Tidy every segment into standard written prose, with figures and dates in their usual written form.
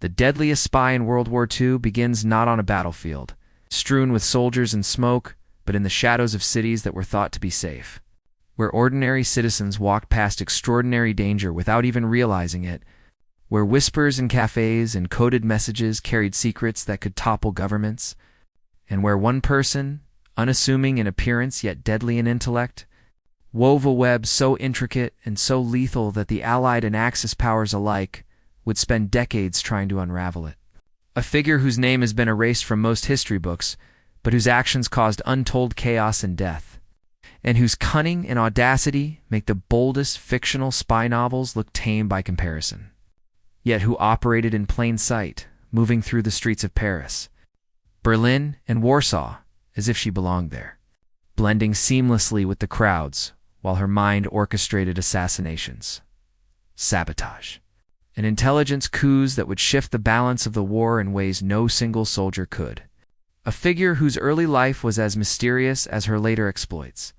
The deadliest spy in World War II begins not on a battlefield, strewn with soldiers and smoke, but in the shadows of cities that were thought to be safe, where ordinary citizens walked past extraordinary danger without even realizing it, where whispers in cafes and coded messages carried secrets that could topple governments, and where one person, unassuming in appearance yet deadly in intellect, wove a web so intricate and so lethal that the Allied and Axis powers alike would spend decades trying to unravel it. A figure whose name has been erased from most history books, but whose actions caused untold chaos and death, and whose cunning and audacity make the boldest fictional spy novels look tame by comparison, yet who operated in plain sight, moving through the streets of Paris, Berlin, and Warsaw as if she belonged there, blending seamlessly with the crowds while her mind orchestrated assassinations. Sabotage. An intelligence coups that would shift the balance of the war in ways no single soldier could. A figure whose early life was as mysterious as her later exploits,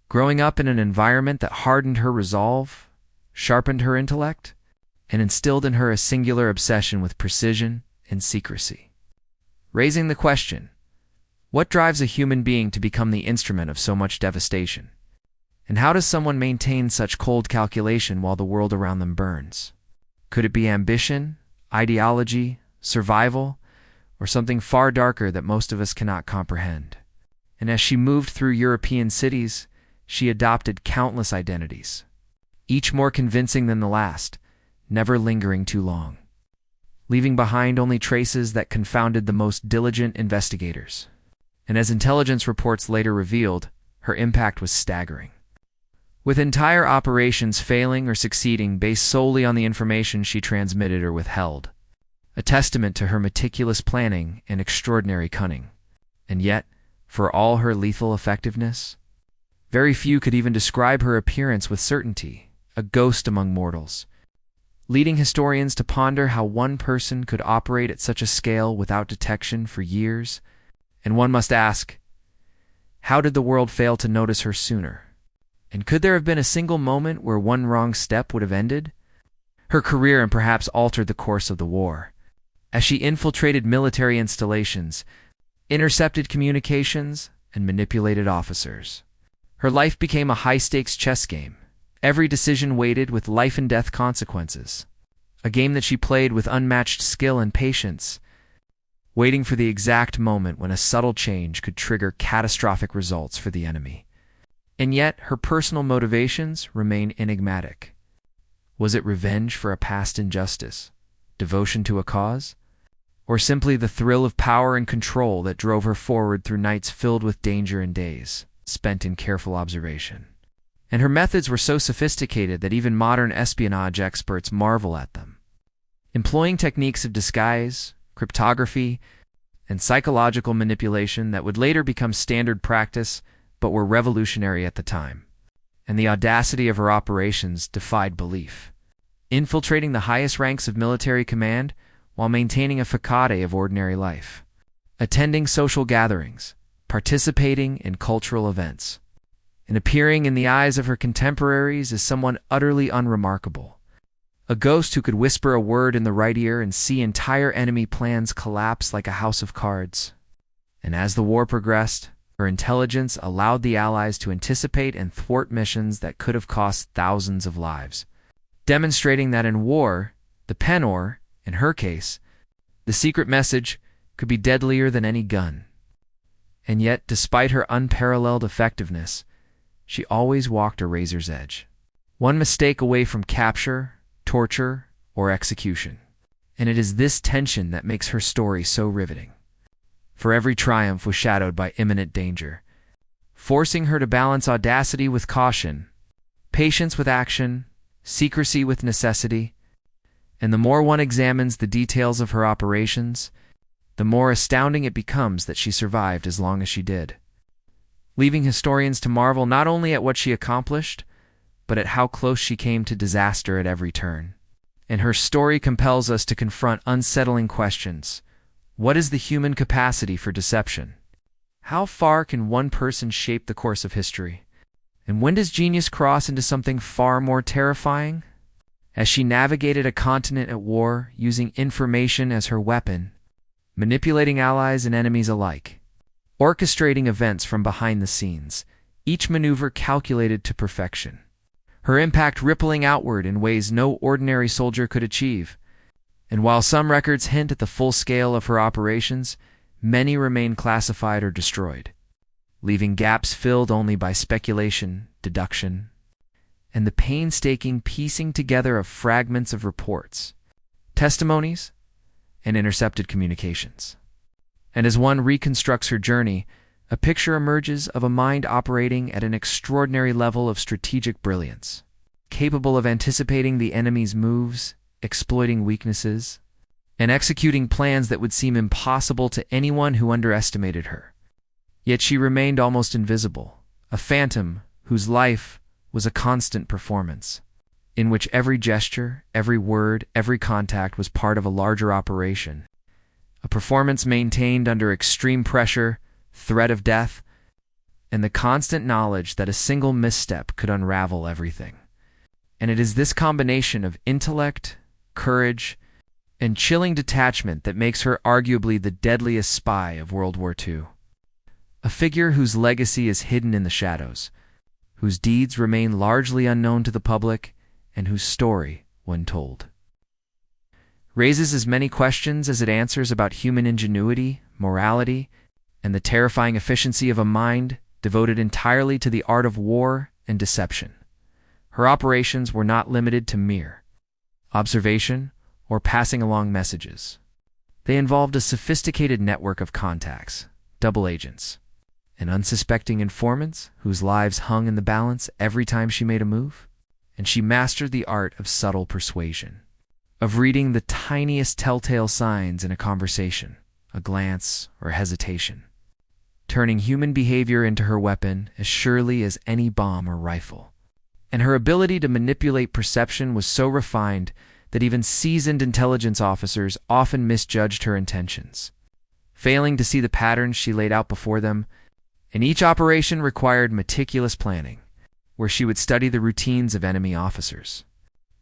growing up in an environment that hardened her resolve, sharpened her intellect, and instilled in her a singular obsession with precision and secrecy. Raising the question, what drives a human being to become the instrument of so much devastation? And how does someone maintain such cold calculation while the world around them burns? Could it be ambition, ideology, survival, or something far darker that most of us cannot comprehend? And as she moved through European cities, she adopted countless identities, each more convincing than the last, never lingering too long, leaving behind only traces that confounded the most diligent investigators. And as intelligence reports later revealed, her impact was staggering, with entire operations failing or succeeding based solely on the information she transmitted or withheld, a testament to her meticulous planning and extraordinary cunning. And yet, for all her lethal effectiveness, very few could even describe her appearance with certainty, a ghost among mortals, leading historians to ponder how one person could operate at such a scale without detection for years. And one must ask, how did the world fail to notice her sooner? And could there have been a single moment where one wrong step would have ended her career and perhaps altered the course of the war? As she infiltrated military installations, intercepted communications, and manipulated officers, her life became a high-stakes chess game, every decision weighted with life-and-death consequences, a game that she played with unmatched skill and patience, waiting for the exact moment when a subtle change could trigger catastrophic results for the enemy. And yet, her personal motivations remain enigmatic. Was it revenge for a past injustice, devotion to a cause, or simply the thrill of power and control that drove her forward through nights filled with danger and days spent in careful observation? And her methods were so sophisticated that even modern espionage experts marvel at them, employing techniques of disguise, cryptography, and psychological manipulation that would later become standard practice but were revolutionary at the time. And the audacity of her operations defied belief, infiltrating the highest ranks of military command while maintaining a facade of ordinary life, attending social gatherings, participating in cultural events, and appearing in the eyes of her contemporaries as someone utterly unremarkable, a ghost who could whisper a word in the right ear and see entire enemy plans collapse like a house of cards. And as the war progressed, her intelligence allowed the Allies to anticipate and thwart missions that could have cost thousands of lives, demonstrating that in war, the pen or, in her case, the secret message could be deadlier than any gun. And yet, despite her unparalleled effectiveness, she always walked a razor's edge, one mistake away from capture, torture, or execution. And it is this tension that makes her story so riveting. For every triumph was shadowed by imminent danger, forcing her to balance audacity with caution, patience with action, secrecy with necessity. And the more one examines the details of her operations, the more astounding it becomes that she survived as long as she did, leaving historians to marvel not only at what she accomplished, but at how close she came to disaster at every turn. And her story compels us to confront unsettling questions. What is the human capacity for deception? How far can one person shape the course of history? And when does genius cross into something far more terrifying? As she navigated a continent at war, using information as her weapon, manipulating allies and enemies alike, orchestrating events from behind the scenes, each maneuver calculated to perfection. Her impact rippling outward in ways no ordinary soldier could achieve. And while some records hint at the full scale of her operations, many remain classified or destroyed, leaving gaps filled only by speculation, deduction, and the painstaking piecing together of fragments of reports, testimonies, and intercepted communications. And as one reconstructs her journey, a picture emerges of a mind operating at an extraordinary level of strategic brilliance, capable of anticipating the enemy's moves, exploiting weaknesses, and executing plans that would seem impossible to anyone who underestimated her. Yet she remained almost invisible, a phantom whose life was a constant performance, in which every gesture, every word, every contact was part of a larger operation, a performance maintained under extreme pressure, threat of death, and the constant knowledge that a single misstep could unravel everything. And it is this combination of intellect, courage, and chilling detachment that makes her arguably the deadliest spy of World War II. A figure whose legacy is hidden in the shadows, whose deeds remain largely unknown to the public, and whose story, when told, raises as many questions as it answers about human ingenuity, morality, and the terrifying efficiency of a mind devoted entirely to the art of war and deception. Her operations were not limited to mere observation or passing along messages. They involved a sophisticated network of contacts, double agents, and unsuspecting informants whose lives hung in the balance every time she made a move. And she mastered the art of subtle persuasion, of reading the tiniest telltale signs in a conversation, a glance or hesitation, turning human behavior into her weapon as surely as any bomb or rifle. And her ability to manipulate perception was so refined that even seasoned intelligence officers often misjudged her intentions, failing to see the patterns she laid out before them. And each operation required meticulous planning, where she would study the routines of enemy officers,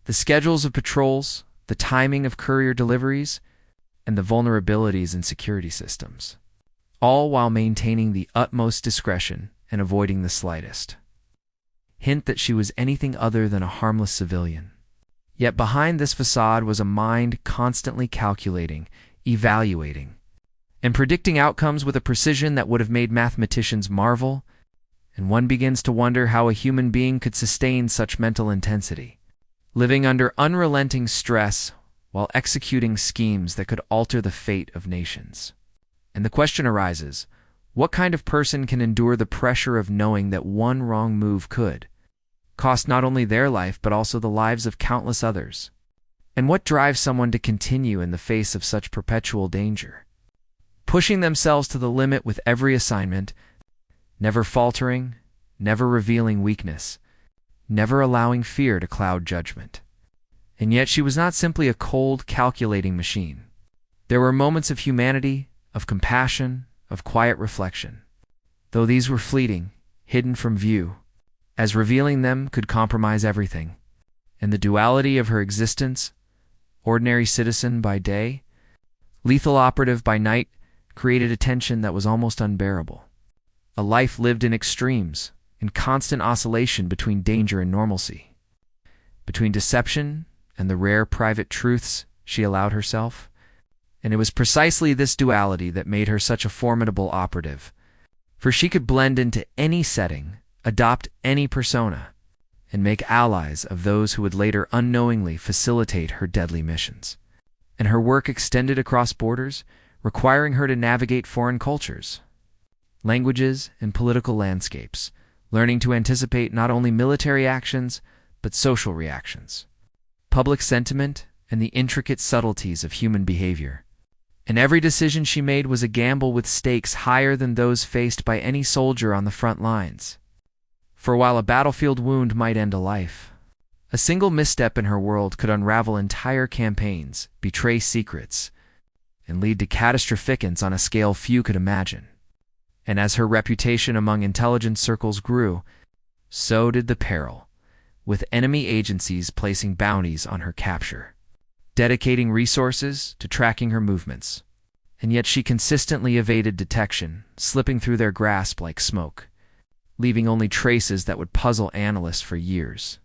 the schedules of patrols, the timing of courier deliveries, and the vulnerabilities in security systems, all while maintaining the utmost discretion and avoiding the slightest hint that she was anything other than a harmless civilian. Yet behind this facade was a mind constantly calculating, evaluating, and predicting outcomes with a precision that would have made mathematicians marvel, and one begins to wonder how a human being could sustain such mental intensity, living under unrelenting stress while executing schemes that could alter the fate of nations. And the question arises, what kind of person can endure the pressure of knowing that one wrong move could cost not only their life but also the lives of countless others? And what drives someone to continue in the face of such perpetual danger, pushing themselves to the limit with every assignment, never faltering, never revealing weakness, never allowing fear to cloud judgment? And yet she was not simply a cold, calculating machine. There were moments of humanity, of compassion, of quiet reflection, though these were fleeting, hidden from view, as revealing them could compromise everything. And the duality of her existence, ordinary citizen by day, lethal operative by night, created a tension that was almost unbearable. A life lived in extremes, in constant oscillation between danger and normalcy, between deception and the rare private truths she allowed herself. And it was precisely this duality that made her such a formidable operative, for she could blend into any setting, adopt any persona, and make allies of those who would later unknowingly facilitate her deadly missions. And her work extended across borders, requiring her to navigate foreign cultures, languages, and political landscapes, learning to anticipate not only military actions, but social reactions, public sentiment, and the intricate subtleties of human behavior. And every decision she made was a gamble with stakes higher than those faced by any soldier on the front lines. For while a battlefield wound might end a life, a single misstep in her world could unravel entire campaigns, betray secrets, and lead to catastrophic ends on a scale few could imagine. And as her reputation among intelligence circles grew, so did the peril, with enemy agencies placing bounties on her capture, dedicating resources to tracking her movements. And yet she consistently evaded detection, slipping through their grasp like smoke, leaving only traces that would puzzle analysts for years.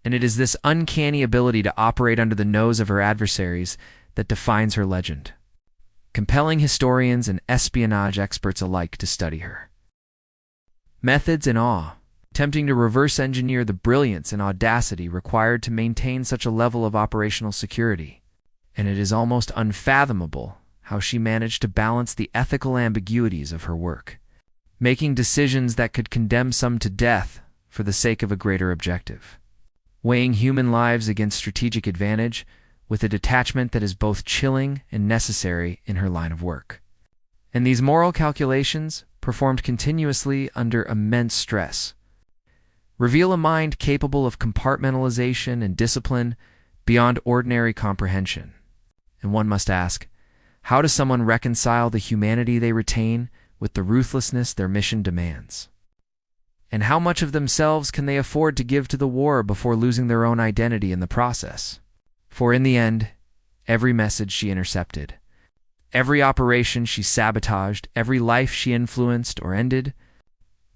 And it is this uncanny ability to operate under the nose of her adversaries that defines her legend, compelling historians and espionage experts alike to study her methods in awe, attempting to reverse engineer the brilliance and audacity required to maintain such a level of operational security. And it is almost unfathomable how she managed to balance the ethical ambiguities of her work, making decisions that could condemn some to death for the sake of a greater objective, weighing human lives against strategic advantage with a detachment that is both chilling and necessary in her line of work. And these moral calculations, performed continuously under immense stress, reveal a mind capable of compartmentalization and discipline beyond ordinary comprehension. And one must ask, how does someone reconcile the humanity they retain with the ruthlessness their mission demands? And how much of themselves can they afford to give to the war before losing their own identity in the process? For in the end, every message she intercepted, every operation she sabotaged, every life she influenced or ended,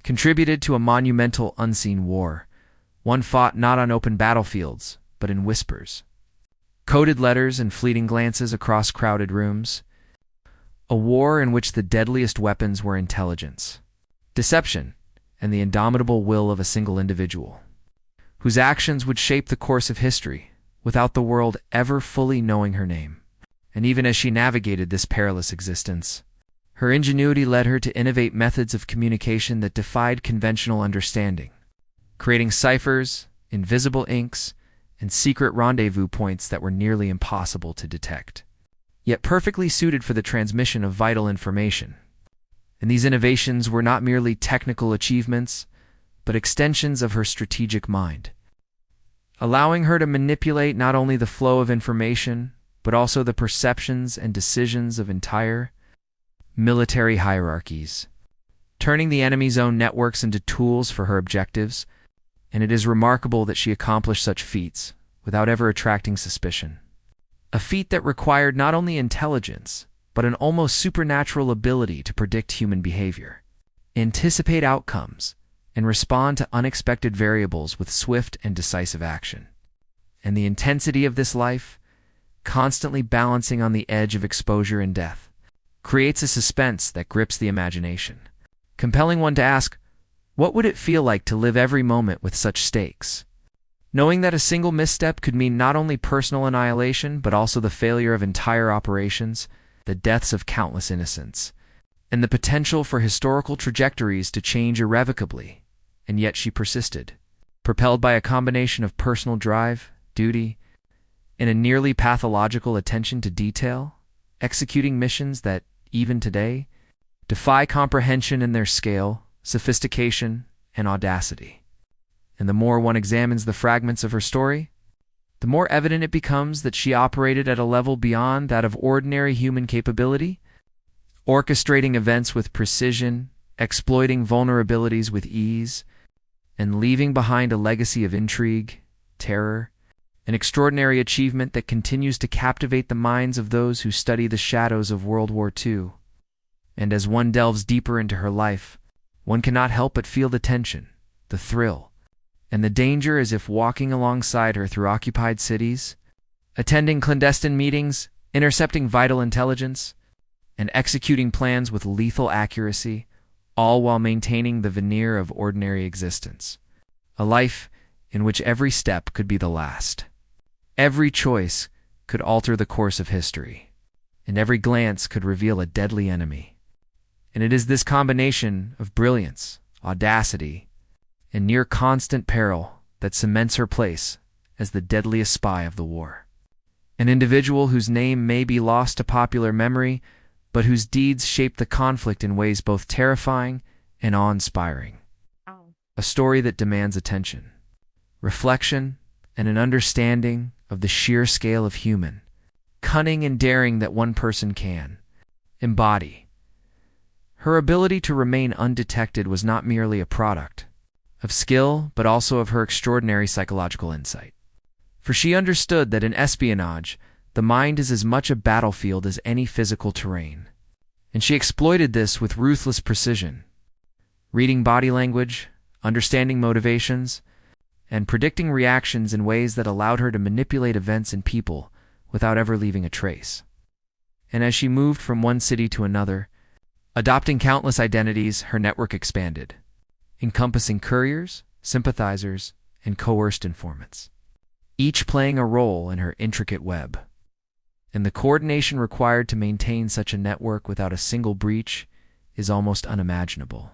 contributed to a monumental unseen war, one fought not on open battlefields, but in whispers, coded letters and fleeting glances across crowded rooms, a war in which the deadliest weapons were intelligence, deception, and the indomitable will of a single individual, whose actions would shape the course of history without the world ever fully knowing her name. And even as she navigated this perilous existence, her ingenuity led her to innovate methods of communication that defied conventional understanding, creating ciphers, invisible inks, and secret rendezvous points that were nearly impossible to detect, yet perfectly suited for the transmission of vital information. And these innovations were not merely technical achievements, but extensions of her strategic mind, allowing her to manipulate not only the flow of information, but also the perceptions and decisions of entire military hierarchies, turning the enemy's own networks into tools for her objectives. And it is remarkable that she accomplished such feats without ever attracting suspicion. A feat that required not only intelligence, but an almost supernatural ability to predict human behavior, anticipate outcomes, and respond to unexpected variables with swift and decisive action. And the intensity of this life, constantly balancing on the edge of exposure and death, creates a suspense that grips the imagination, compelling one to ask, what would it feel like to live every moment with such stakes, knowing that a single misstep could mean not only personal annihilation, but also the failure of entire operations, the deaths of countless innocents, and the potential for historical trajectories to change irrevocably? And yet she persisted, propelled by a combination of personal drive, duty, and a nearly pathological attention to detail, executing missions that, even today, defy comprehension in their scale, sophistication, and audacity. And the more one examines the fragments of her story, the more evident it becomes that she operated at a level beyond that of ordinary human capability, orchestrating events with precision, exploiting vulnerabilities with ease, and leaving behind a legacy of intrigue, terror, an extraordinary achievement that continues to captivate the minds of those who study the shadows of World War II. And as one delves deeper into her life, one cannot help but feel the tension, the thrill, and the danger as if walking alongside her through occupied cities, attending clandestine meetings, intercepting vital intelligence, and executing plans with lethal accuracy, all while maintaining the veneer of ordinary existence. A life in which every step could be the last. Every choice could alter the course of history, and every glance could reveal a deadly enemy. And it is this combination of brilliance, audacity, and near constant peril that cements her place as the deadliest spy of the war. An individual whose name may be lost to popular memory, but whose deeds shaped the conflict in ways both terrifying and awe-inspiring. A story that demands attention, reflection, and an understanding of the sheer scale of human cunning and daring that one person can embody. Her ability to remain undetected was not merely a product, of skill, but also of her extraordinary psychological insight. For she understood that in espionage, the mind is as much a battlefield as any physical terrain. And she exploited this with ruthless precision, reading body language, understanding motivations, and predicting reactions in ways that allowed her to manipulate events and people without ever leaving a trace. And as she moved from one city to another, adopting countless identities, her network expanded, encompassing couriers, sympathizers, and coerced informants, each playing a role in her intricate web. And the coordination required to maintain such a network without a single breach is almost unimaginable,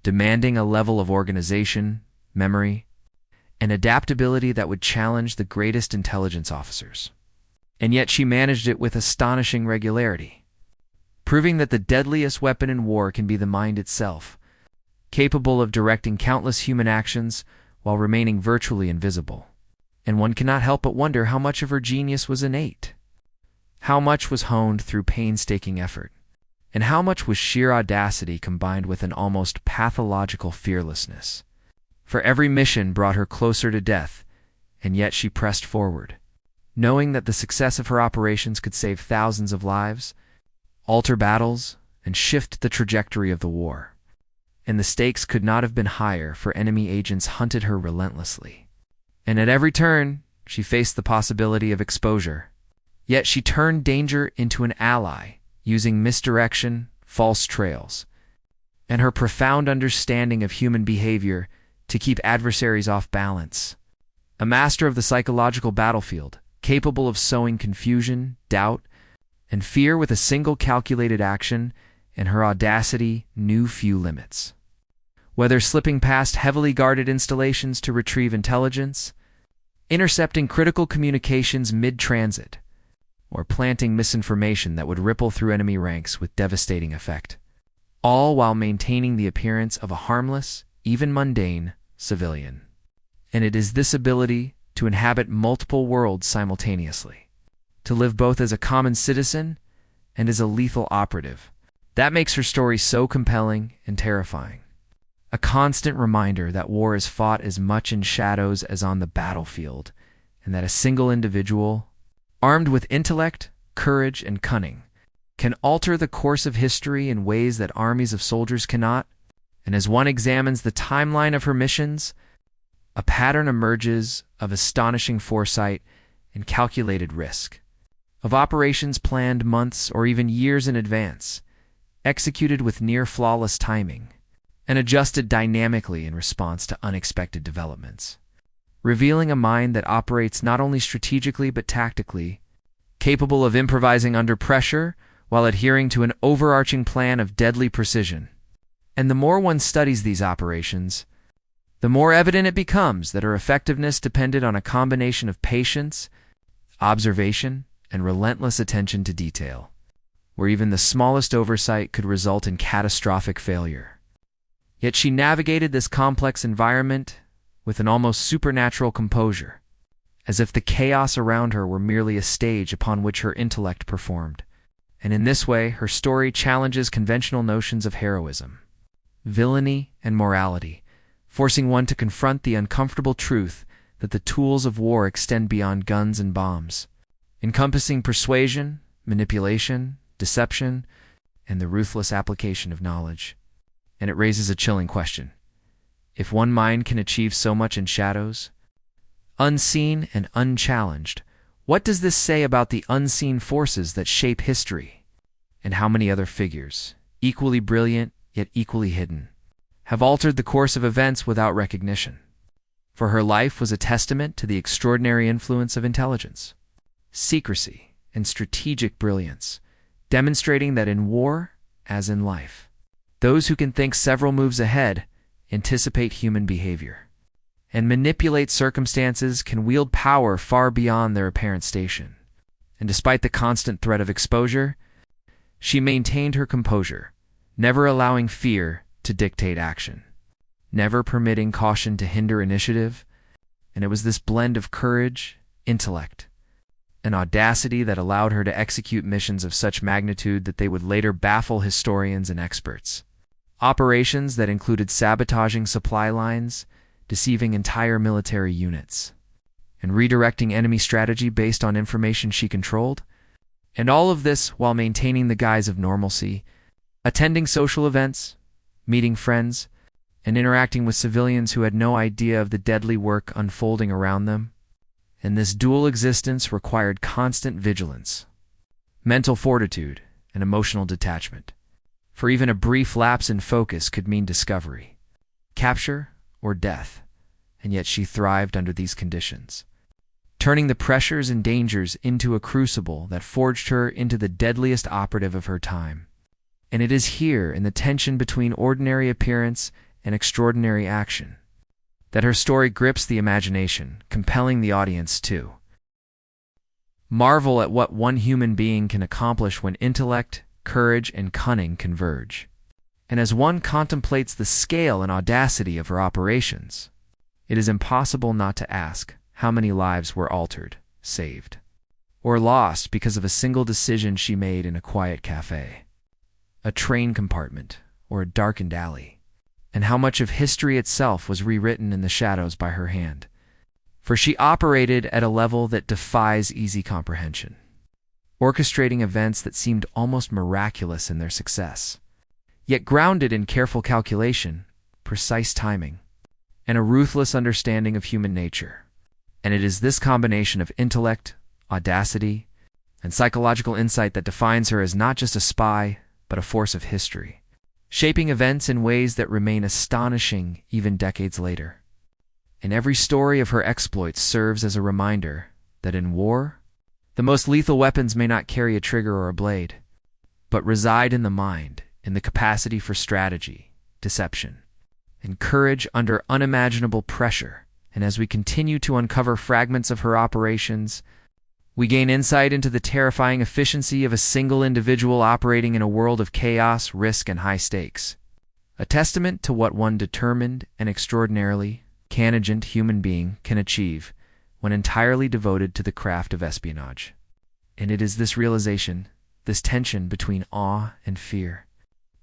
demanding a level of organization, memory, and adaptability that would challenge the greatest intelligence officers. And yet she managed it with astonishing regularity, proving that the deadliest weapon in war can be the mind itself, capable of directing countless human actions while remaining virtually invisible. And one cannot help but wonder how much of her genius was innate, how much was honed through painstaking effort, and how much was sheer audacity combined with an almost pathological fearlessness. For every mission brought her closer to death, and yet she pressed forward, knowing that the success of her operations could save thousands of lives, alter battles, and shift the trajectory of the war. And the stakes could not have been higher, for enemy agents hunted her relentlessly. And at every turn, she faced the possibility of exposure. Yet she turned danger into an ally, using misdirection, false trails, and her profound understanding of human behavior to keep adversaries off balance. A master of the psychological battlefield, capable of sowing confusion, doubt, and fear with a single calculated action, and her audacity knew few limits. Whether slipping past heavily guarded installations to retrieve intelligence, intercepting critical communications mid-transit, or planting misinformation that would ripple through enemy ranks with devastating effect, all while maintaining the appearance of a harmless, even mundane, civilian. And it is this ability to inhabit multiple worlds simultaneously, to live both as a common citizen and as a lethal operative, that makes her story so compelling and terrifying. A constant reminder that war is fought as much in shadows as on the battlefield, and that a single individual, armed with intellect, courage, and cunning, can alter the course of history in ways that armies of soldiers cannot. And as one examines the timeline of her missions, a pattern emerges of astonishing foresight and calculated risk, of operations planned months or even years in advance, executed with near-flawless timing, and adjusted dynamically in response to unexpected developments, revealing a mind that operates not only strategically but tactically, capable of improvising under pressure while adhering to an overarching plan of deadly precision. And the more one studies these operations, the more evident it becomes that her effectiveness depended on a combination of patience, observation, and relentless attention to detail, where even the smallest oversight could result in catastrophic failure. Yet she navigated this complex environment with an almost supernatural composure, as if the chaos around her were merely a stage upon which her intellect performed. And in this way, her story challenges conventional notions of heroism, villainy, and morality, forcing one to confront the uncomfortable truth that the tools of war extend beyond guns and bombs, encompassing persuasion, manipulation, deception, and the ruthless application of knowledge. And it raises a chilling question. If one mind can achieve so much in shadows, unseen and unchallenged, what does this say about the unseen forces that shape history? And how many other figures, equally brilliant yet equally hidden, have altered the course of events without recognition? For her life was a testament to the extraordinary influence of intelligence, secrecy, and strategic brilliance, demonstrating that in war, as in life, those who can think several moves ahead anticipate human behavior, and manipulate circumstances can wield power far beyond their apparent station. And despite the constant threat of exposure, she maintained her composure, never allowing fear to dictate action, never permitting caution to hinder initiative. And it was this blend of courage, intellect, and audacity that allowed her to execute missions of such magnitude that they would later baffle historians and experts. Operations that included sabotaging supply lines, deceiving entire military units, and redirecting enemy strategy based on information she controlled. And all of this while maintaining the guise of normalcy, attending social events, meeting friends, and interacting with civilians who had no idea of the deadly work unfolding around them. And this dual existence required constant vigilance, mental fortitude, and emotional detachment. For even a brief lapse in focus could mean discovery, capture, or death, and yet she thrived under these conditions, turning the pressures and dangers into a crucible that forged her into the deadliest operative of her time. And it is here, in the tension between ordinary appearance and extraordinary action, that her story grips the imagination, compelling the audience to marvel at what one human being can accomplish when intellect, courage, and cunning converge. And as one contemplates the scale and audacity of her operations, it is impossible not to ask how many lives were altered, saved, or lost because of a single decision she made in a quiet cafe, a train compartment, or a darkened alley, and how much of history itself was rewritten in the shadows by her hand. For she operated at a level that defies easy comprehension, orchestrating events that seemed almost miraculous in their success, yet grounded in careful calculation, precise timing, and a ruthless understanding of human nature. And it is this combination of intellect, audacity, and psychological insight that defines her as not just a spy, but a force of history, shaping events in ways that remain astonishing even decades later. And every story of her exploits serves as a reminder that in war, the most lethal weapons may not carry a trigger or a blade, but reside in the mind, in the capacity for strategy, deception, and courage under unimaginable pressure. And as we continue to uncover fragments of her operations, we gain insight into the terrifying efficiency of a single individual operating in a world of chaos, risk, and high stakes. A testament to what one determined and extraordinarily canigent human being can achieve when entirely devoted to the craft of espionage. And it is this realization, this tension between awe and fear,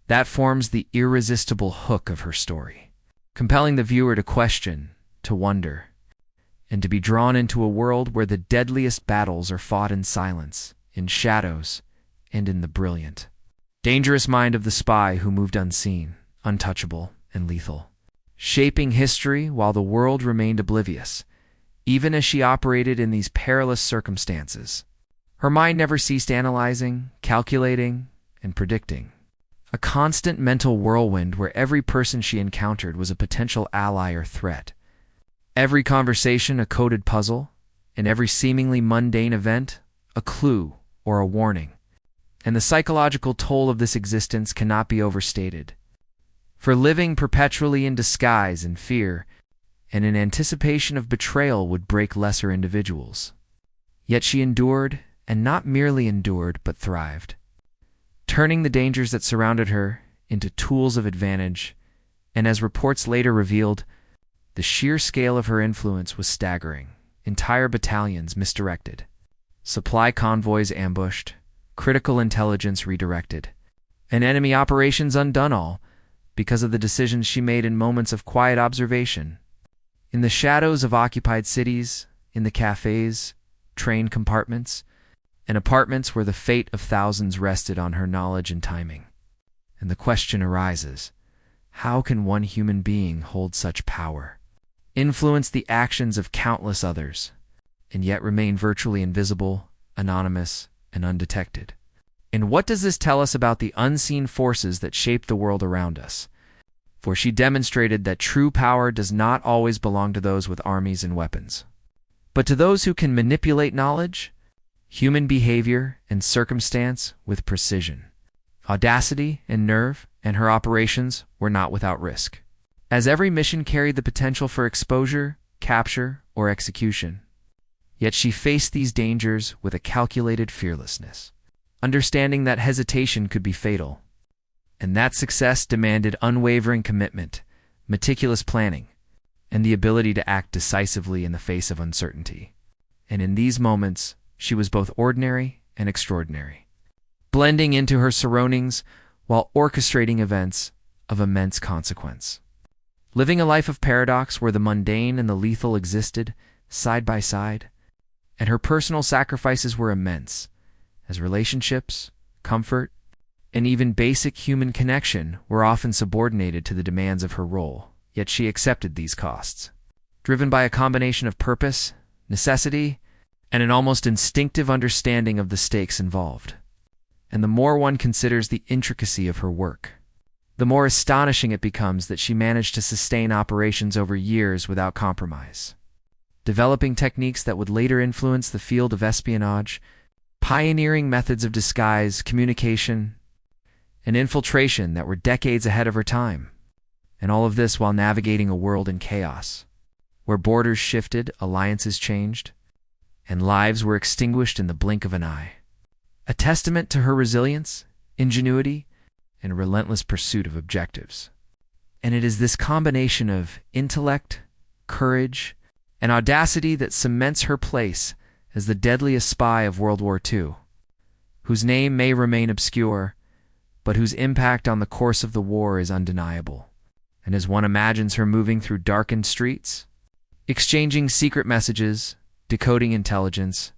that forms the irresistible hook of her story, compelling the viewer to question, to wonder, and to be drawn into a world where the deadliest battles are fought in silence, in shadows, and in the brilliant, dangerous mind of the spy who moved unseen, untouchable, and lethal, shaping history while the world remained oblivious. Even as she operated in these perilous circumstances, her mind never ceased analyzing, calculating, and predicting, a constant mental whirlwind where every person she encountered was a potential ally or threat. Every conversation a coded puzzle, and every seemingly mundane event a clue or a warning. And the psychological toll of this existence cannot be overstated. For living perpetually in disguise and fear, and in anticipation of betrayal would break lesser individuals. Yet she endured, and not merely endured, but thrived, turning the dangers that surrounded her into tools of advantage, and as reports later revealed, the sheer scale of her influence was staggering. Entire battalions misdirected, supply convoys ambushed, critical intelligence redirected, and enemy operations undone, all because of the decisions she made in moments of quiet observation, in the shadows of occupied cities, in the cafes, train compartments, and apartments where the fate of thousands rested on her knowledge and timing. And the question arises, how can one human being hold such power, influence the actions of countless others, and yet remain virtually invisible, anonymous, and undetected? And what does this tell us about the unseen forces that shape the world around us? For she demonstrated that true power does not always belong to those with armies and weapons, but to those who can manipulate knowledge, human behavior, and circumstance with precision, audacity, and nerve. And her operations were not without risk, as every mission carried the potential for exposure, capture, or execution. Yet she faced these dangers with a calculated fearlessness, understanding that hesitation could be fatal, and that success demanded unwavering commitment, meticulous planning, and the ability to act decisively in the face of uncertainty. And in these moments, she was both ordinary and extraordinary, blending into her surroundings while orchestrating events of immense consequence. living a life of paradox where the mundane and the lethal existed side by side. And her personal sacrifices were immense, as relationships, comfort, and even basic human connection were often subordinated to the demands of her role. Yet she accepted these costs, driven by a combination of purpose, necessity, and an almost instinctive understanding of the stakes involved. And the more one considers the intricacy of her work, the more astonishing it becomes that she managed to sustain operations over years without compromise, developing techniques that would later influence the field of espionage, pioneering methods of disguise, communication, and infiltration that were decades ahead of her time. And all of this while navigating a world in chaos, where borders shifted, alliances changed, and lives were extinguished in the blink of an eye. A testament to her resilience, ingenuity, and relentless pursuit of objectives. And it is this combination of intellect, courage, and audacity that cements her place as the deadliest spy of World War II, whose name may remain obscure, but whose impact on the course of the war is undeniable. And as one imagines her moving through darkened streets, exchanging secret messages, decoding intelligence,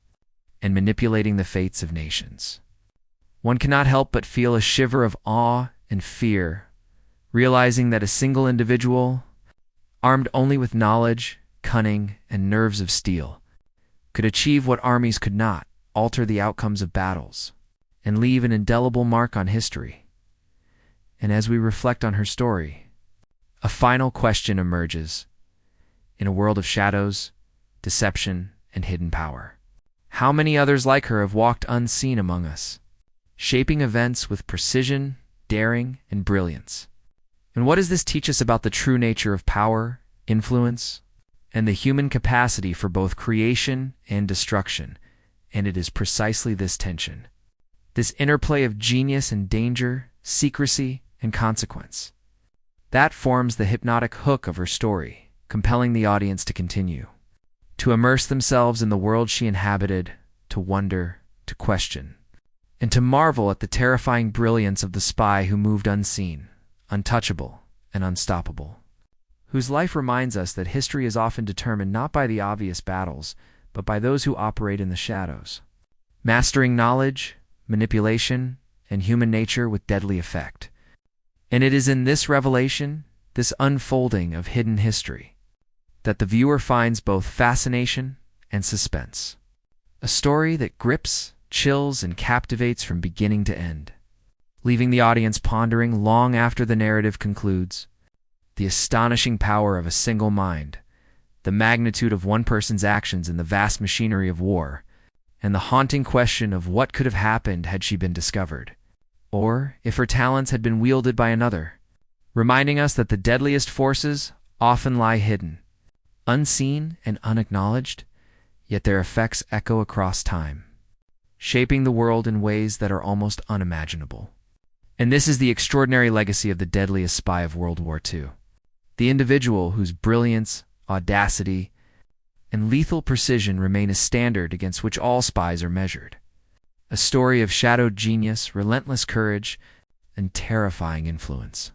and manipulating the fates of nations, one cannot help but feel a shiver of awe and fear, realizing that a single individual, armed only with knowledge, cunning, and nerves of steel, could achieve what armies could not, alter the outcomes of battles, and leave an indelible mark on history. And as we reflect on her story, a final question emerges. In a world of shadows, deception, and hidden power, how many others like her have walked unseen among us, shaping events with precision, daring, and brilliance? And what does this teach us about the true nature of power, influence, and the human capacity for both creation and destruction? And it is precisely this tension, this interplay of genius and danger, secrecy and consequence, that forms the hypnotic hook of her story, compelling the audience to continue, to immerse themselves in the world she inhabited, to wonder, to question, and to marvel at the terrifying brilliance of the spy who moved unseen, untouchable, and unstoppable, whose life reminds us that history is often determined not by the obvious battles, but by those who operate in the shadows, mastering knowledge, manipulation, and human nature with deadly effect. And it is in this revelation, this unfolding of hidden history, that the viewer finds both fascination and suspense. A story that grips, chills, and captivates from beginning to end, leaving the audience pondering long after the narrative concludes. The astonishing power of a single mind, the magnitude of one person's actions in the vast machinery of war, and the haunting question of what could have happened had she been discovered, or if her talents had been wielded by another, reminding us that the deadliest forces often lie hidden, unseen and unacknowledged, yet their effects echo across time, shaping the world in ways that are almost unimaginable. And this is the extraordinary legacy of the deadliest spy of World War II, the individual whose brilliance, audacity, and lethal precision remain a standard against which all spies are measured. A story of shadowed genius, relentless courage, and terrifying influence.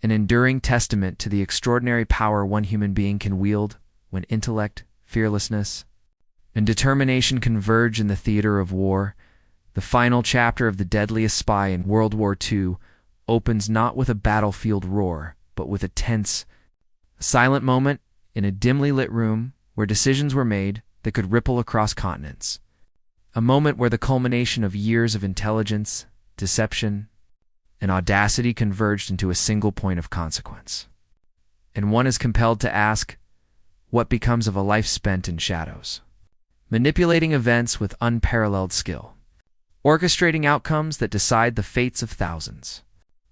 An enduring testament to the extraordinary power one human being can wield when intellect, fearlessness, and determination converge in the theater of war. The final chapter of The Deadliest Spy in World War II opens not with a battlefield roar, but with a tense, silent moment in a dimly lit room where decisions were made that could ripple across continents. A moment where the culmination of years of intelligence, deception, and audacity converged into a single point of consequence. And one is compelled to ask, what becomes of a life spent in shadows? Manipulating events with unparalleled skill, orchestrating outcomes that decide the fates of thousands,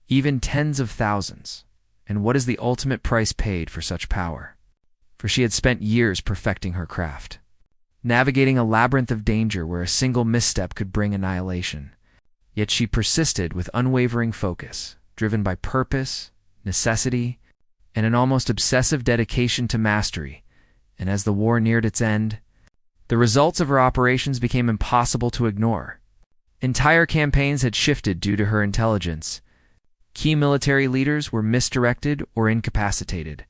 even tens of thousands. And what is the ultimate price paid for such power? For she had spent years perfecting her craft, navigating a labyrinth of danger where a single misstep could bring annihilation. Yet she persisted with unwavering focus, driven by purpose, necessity, and an almost obsessive dedication to mastery. And as the war neared its end, the results of her operations became impossible to ignore. Entire campaigns had shifted due to her intelligence. Key military leaders were misdirected or incapacitated,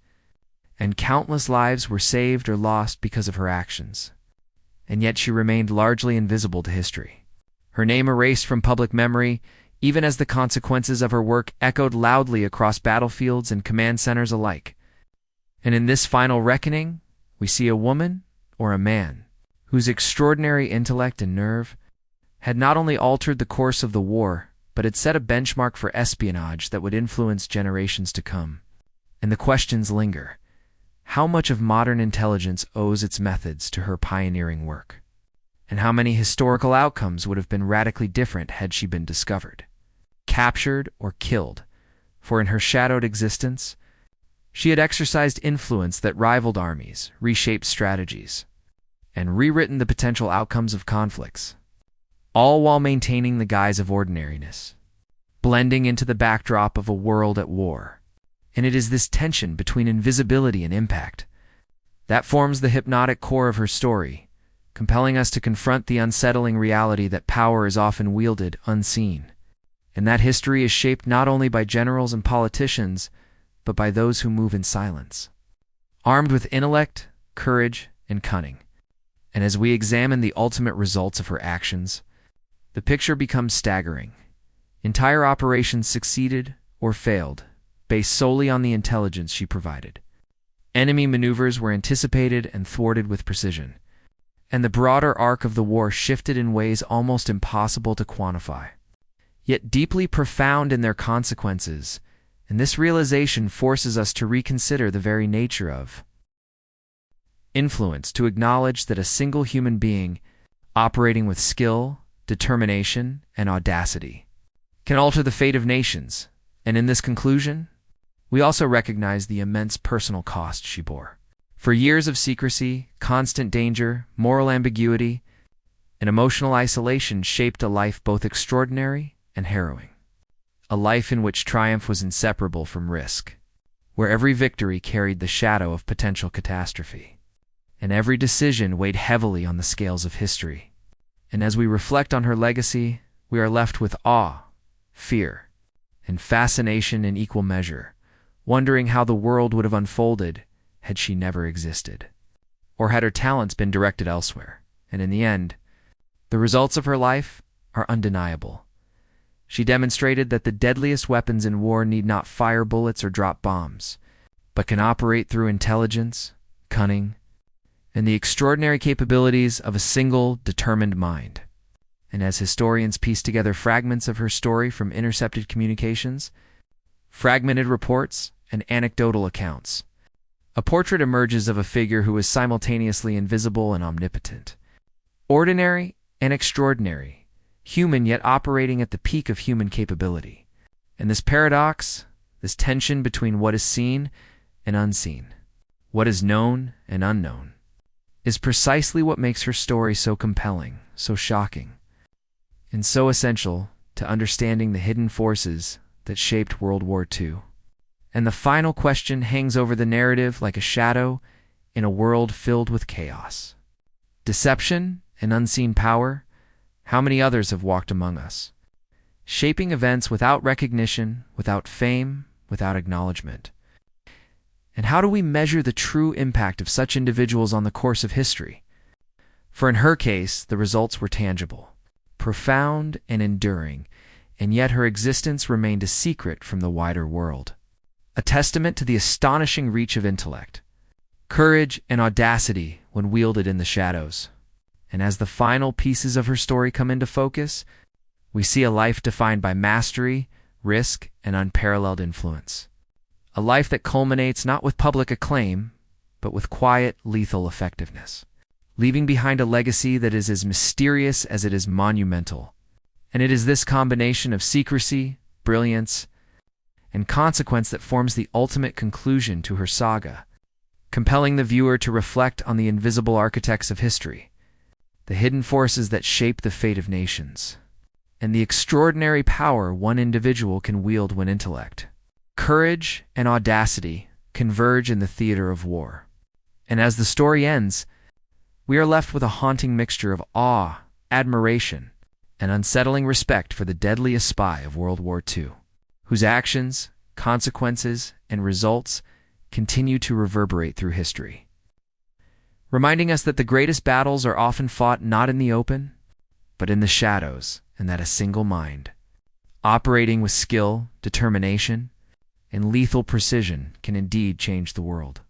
and countless lives were saved or lost because of her actions. And yet she remained largely invisible to history. Her name erased from public memory, even as the consequences of her work echoed loudly across battlefields and command centers alike. And in this final reckoning, we see a woman, or a man, whose extraordinary intellect and nerve had not only altered the course of the war, but had set a benchmark for espionage that would influence generations to come. And the questions linger. How much of modern intelligence owes its methods to her pioneering work? And how many historical outcomes would have been radically different had she been discovered, captured, or killed? For in her shadowed existence, she had exercised influence that rivaled armies, reshaped strategies, and rewritten the potential outcomes of conflicts, all while maintaining the guise of ordinariness, blending into the backdrop of a world at war. And it is this tension between invisibility and impact that forms the hypnotic core of her story, compelling us to confront the unsettling reality that power is often wielded unseen, and that history is shaped not only by generals and politicians, but by those who move in silence, armed with intellect, courage, and cunning. And as we examine the ultimate results of her actions, the picture becomes staggering. Entire operations succeeded or failed, based solely on the intelligence she provided. Enemy maneuvers were anticipated and thwarted with precision, and the broader arc of the war shifted in ways almost impossible to quantify, yet deeply profound in their consequences. And this realization forces us to reconsider the very nature of influence, to acknowledge that a single human being, operating with skill, determination, and audacity, can alter the fate of nations. And in this conclusion, we also recognize the immense personal cost she bore. For years of secrecy, constant danger, moral ambiguity, and emotional isolation shaped a life both extraordinary and harrowing. A life in which triumph was inseparable from risk, where every victory carried the shadow of potential catastrophe, and every decision weighed heavily on the scales of history. And as we reflect on her legacy, we are left with awe, fear, and fascination in equal measure, wondering how the world would have unfolded had she never existed, or had her talents been directed elsewhere. And in the end, the results of her life are undeniable. She demonstrated that the deadliest weapons in war need not fire bullets or drop bombs, but can operate through intelligence, cunning, and the extraordinary capabilities of a single, determined mind. And as historians piece together fragments of her story from intercepted communications, fragmented reports, and anecdotal accounts, a portrait emerges of a figure who is simultaneously invisible and omnipotent, ordinary and extraordinary, human yet operating at the peak of human capability. And this paradox, this tension between what is seen and unseen, what is known and unknown, is precisely what makes her story so compelling, so shocking, and so essential to understanding the hidden forces that shaped World War II. And the final question hangs over the narrative like a shadow in a world filled with chaos, deception, and unseen power. How many others have walked among us, shaping events without recognition, without fame, without acknowledgement? And how do we measure the true impact of such individuals on the course of history? For in her case, the results were tangible, profound, and enduring, and yet her existence remained a secret from the wider world, a testament to the astonishing reach of intellect, courage, and audacity when wielded in the shadows. And as the final pieces of her story come into focus, we see a life defined by mastery, risk, and unparalleled influence. A life that culminates not with public acclaim, but with quiet, lethal effectiveness, leaving behind a legacy that is as mysterious as it is monumental. And it is this combination of secrecy, brilliance, and consequence that forms the ultimate conclusion to her saga, compelling the viewer to reflect on the invisible architects of history, the hidden forces that shape the fate of nations, and the extraordinary power one individual can wield when intellect, courage, and audacity converge in the theater of war. And as the story ends, we are left with a haunting mixture of awe, admiration, and unsettling respect for the deadliest spy of World War II, whose actions, consequences, and results continue to reverberate through history, reminding us that the greatest battles are often fought not in the open, but in the shadows, and that a single mind, operating with skill, determination, and lethal precision, can indeed change the world.